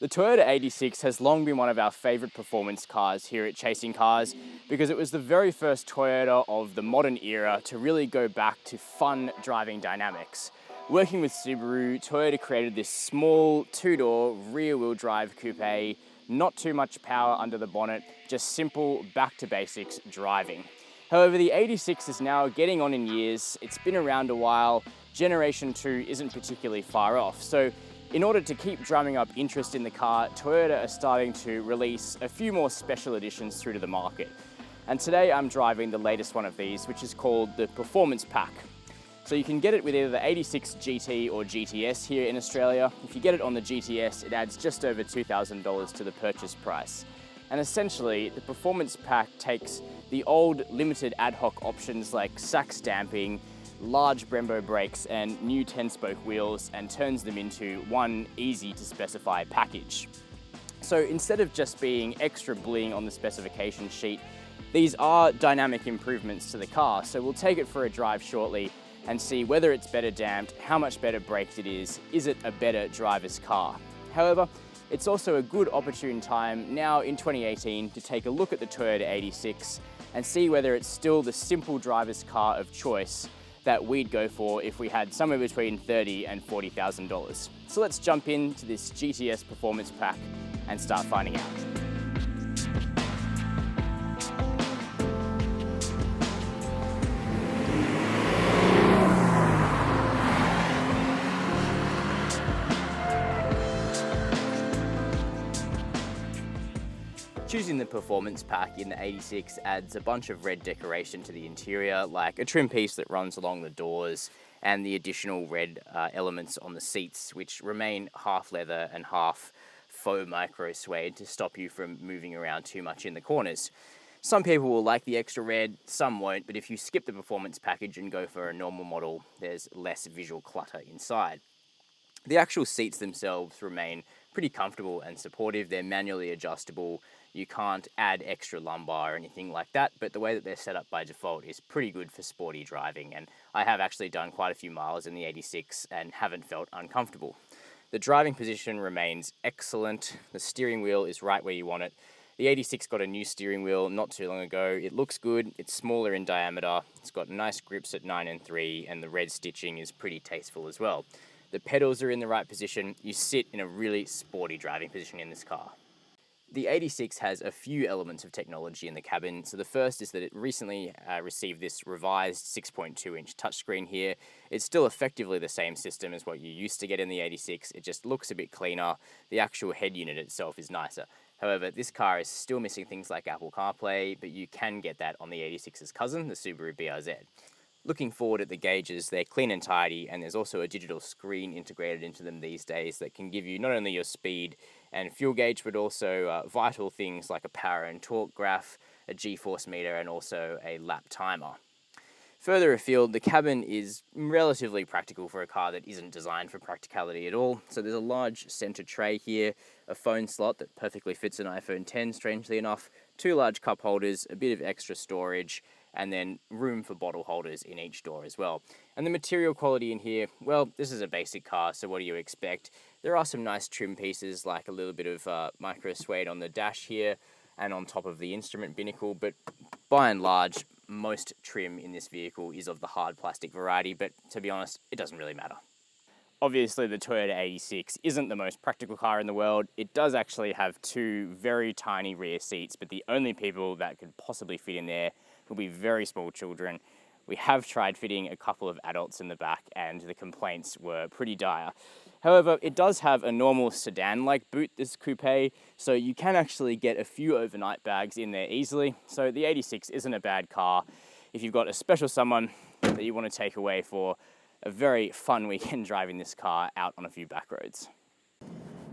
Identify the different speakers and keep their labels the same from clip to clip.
Speaker 1: The Toyota 86 has long been one of our favourite performance cars here at Chasing Cars because it was the very first Toyota of the modern era to really go back to fun driving dynamics. Working with Subaru, Toyota created this small two-door rear-wheel drive coupe, not too much power under the bonnet, just simple back to basics driving. However, the 86 is now getting on in years, it's been around a while, Generation 2 isn't particularly far off, so in order to keep drumming up interest in the car, Toyota are starting to release a few more special editions through to the market. And today I'm driving the latest one of these, which is called the Performance Pack. So you can get it with either the 86 GT or GTS here in Australia. If you get it on the GTS, it adds just over $2,000 to the purchase price. And essentially, the Performance Pack takes the old limited ad hoc options like Sachs damping, large Brembo brakes and new 10-spoke wheels and turns them into one easy to specify package. So instead of just being extra bling on the specification sheet, these are dynamic improvements to the car. So we'll take it for a drive shortly and see whether it's better damped, how much better braked it is it a better driver's car. However, it's also a good opportune time now in 2018 to take a look at the Toyota 86 and see whether it's still the simple driver's car of choice that we'd go for if we had somewhere between $30,000 and $40,000. So let's jump into this GTS Performance Pack and start finding out. Choosing the Performance Pack in the 86 adds a bunch of red decoration to the interior, like a trim piece that runs along the doors and the additional red elements on the seats, which remain half leather and half faux micro suede to stop you from moving around too much in the corners. Some people will like the extra red, some won't, but if you skip the Performance package and go for a normal model, there's less visual clutter inside. The actual seats themselves remain pretty comfortable and supportive. They're manually adjustable. You can't add extra lumbar or anything like that, but the way that they're set up by default is pretty good for sporty driving, and I have actually done quite a few miles in the 86 and haven't felt uncomfortable. The driving position remains excellent. The steering wheel is right where you want it. The 86 got a new steering wheel not too long ago. It looks good, it's smaller in diameter, it's got nice grips at 9 and 3, and the red stitching is pretty tasteful as well. The pedals are in the right position. You sit in a really sporty driving position in this car. The 86 has a few elements of technology in the cabin. So the first is that it recently received this revised 6.2-inch touchscreen here. It's still effectively the same system as what you used to get in the 86. It just looks a bit cleaner. The actual head unit itself is nicer. However, this car is still missing things like Apple CarPlay, but you can get that on the 86's cousin, the Subaru BRZ. Looking forward at the gauges, they're clean and tidy, and there's also a digital screen integrated into them these days that can give you not only your speed and fuel gauge, but also vital things like a power and torque graph, a G-force meter, and also a lap timer. Further afield, the cabin is relatively practical for a car that isn't designed for practicality at all. So there's a large center tray here, a phone slot that perfectly fits an iPhone X, strangely enough, 2 large cup holders, a bit of extra storage, and then room for bottle holders in each door as well. And the material quality in here, well, this is a basic car, so what do you expect? There are some nice trim pieces, like a little bit of micro suede on the dash here and on top of the instrument binnacle, but by and large, most trim in this vehicle is of the hard plastic variety, but to be honest, it doesn't really matter. Obviously, the Toyota 86 isn't the most practical car in the world. It does actually have 2 very tiny rear seats, but the only people that could possibly fit in there will be very small children. We have tried fitting a couple of adults in the back and the complaints were pretty dire. However, it does have a normal sedan-like boot, this coupe, so you can actually get a few overnight bags in there easily. So the 86 isn't a bad car if you've got a special someone that you want to take away for a very fun weekend driving this car out on a few back roads.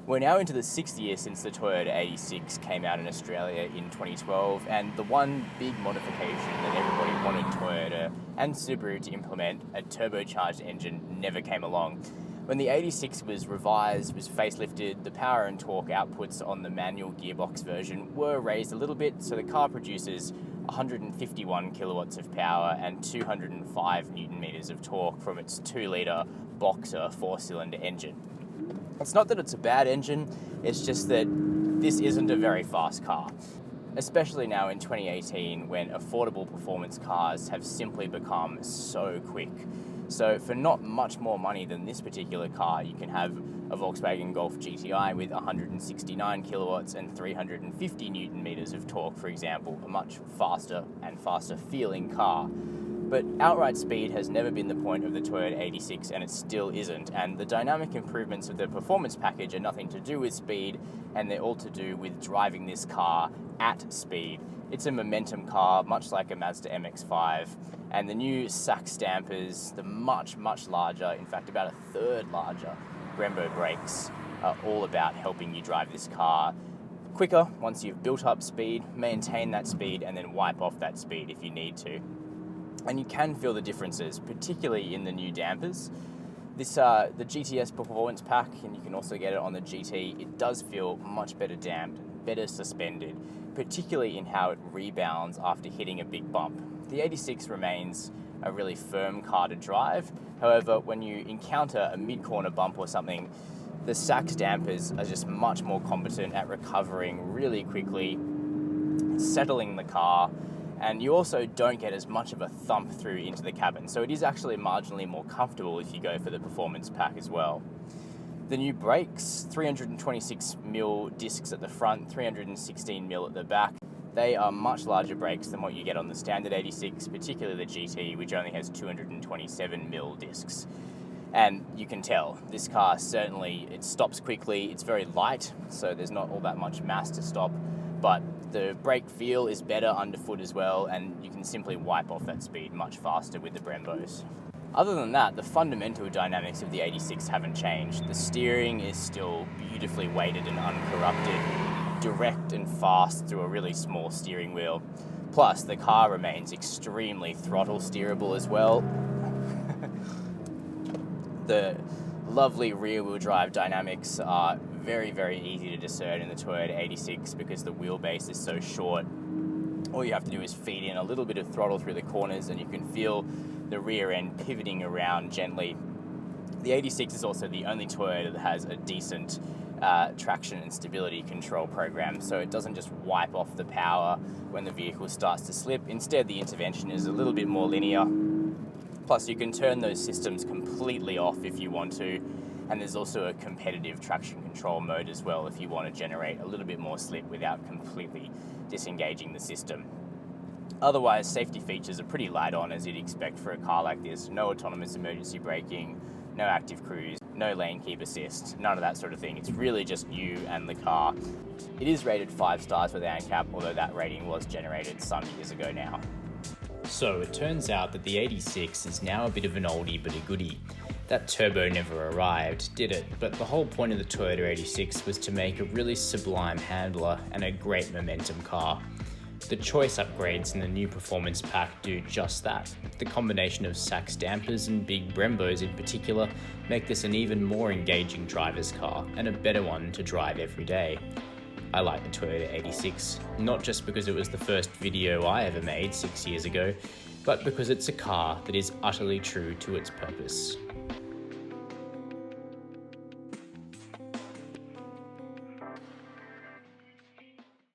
Speaker 1: We're now into the 6th year since the Toyota 86 came out in Australia in 2012, and the one big modification that everybody wanted Toyota and Subaru to implement, a turbocharged engine, never came along. When the 86 was revised, was facelifted, the power and torque outputs on the manual gearbox version were raised a little bit, so the car produces 151 kilowatts of power and 205 newton meters of torque from its 2-litre Boxer 4-cylinder engine. It's not that it's a bad engine, it's just that this isn't a very fast car. Especially now in 2018 when affordable performance cars have simply become so quick. So for not much more money than this particular car, you can have a Volkswagen Golf GTI with 169 kilowatts and 350 newton meters of torque, for example, a much faster and faster feeling car. But outright speed has never been the point of the Toyota 86, and it still isn't. And the dynamic improvements of the performance package are nothing to do with speed, and they're all to do with driving this car at speed. It's a momentum car, much like a Mazda MX-5, and the new Sachs dampers, the much larger, in fact about a third larger, Brembo brakes are all about helping you drive this car quicker once you've built up speed, maintain that speed, and then wipe off that speed if you need to. And you can feel the differences, particularly in the new dampers. This the GTS Performance Pack, and you can also get it on the GT, it does feel much better damped, better suspended, particularly in how it rebounds after hitting a big bump. The 86 remains a really firm car to drive. However, when you encounter a mid-corner bump or something, the Sachs dampers are just much more competent at recovering really quickly, settling the car, and you also don't get as much of a thump through into the cabin. So it is actually marginally more comfortable if you go for the performance pack as well. The new brakes, 326mm discs at the front, 316mm at the back. They are much larger brakes than what you get on the standard 86, particularly the GT, which only has 227mm discs. And you can tell, this car certainly, it stops quickly, it's very light, so there's not all that much mass to stop, but the brake feel is better underfoot as well, and you can simply wipe off that speed much faster with the Brembos. Other than that, the fundamental dynamics of the 86 haven't changed. The steering is still beautifully weighted and uncorrupted, direct and fast through a really small steering wheel. Plus, the car remains extremely throttle steerable as well. The lovely rear-wheel drive dynamics are very easy to discern in the Toyota 86 because the wheelbase is so short. All you have to do is feed in a little bit of throttle through the corners and you can feel the rear end pivoting around gently. The 86 is also the only Toyota that has a decent traction and stability control program, so it doesn't just wipe off the power when the vehicle starts to slip. Instead, the intervention is a little bit more linear. Plus, you can turn those systems completely off if you want to, and there's also a competitive traction control mode as well if you want to generate a little bit more slip without completely disengaging the system. Otherwise, safety features are pretty light on, as you'd expect for a car like this. No autonomous emergency braking, no active cruise, no lane keep assist, none of that sort of thing. It's really just you and the car. It is rated 5 stars with ANCAP, although that rating was generated some years ago now.
Speaker 2: So it turns out that the 86 is now a bit of an oldie but a goodie. That turbo never arrived, did it? But the whole point of the Toyota 86 was to make a really sublime handler and a great momentum car. The choice upgrades in the new performance pack do just that. The combination of Sachs dampers and big Brembos in particular make this an even more engaging driver's car and a better one to drive every day. I like the Toyota 86, not just because it was the first video I ever made 6 years ago, but because it's a car that is utterly true to its purpose.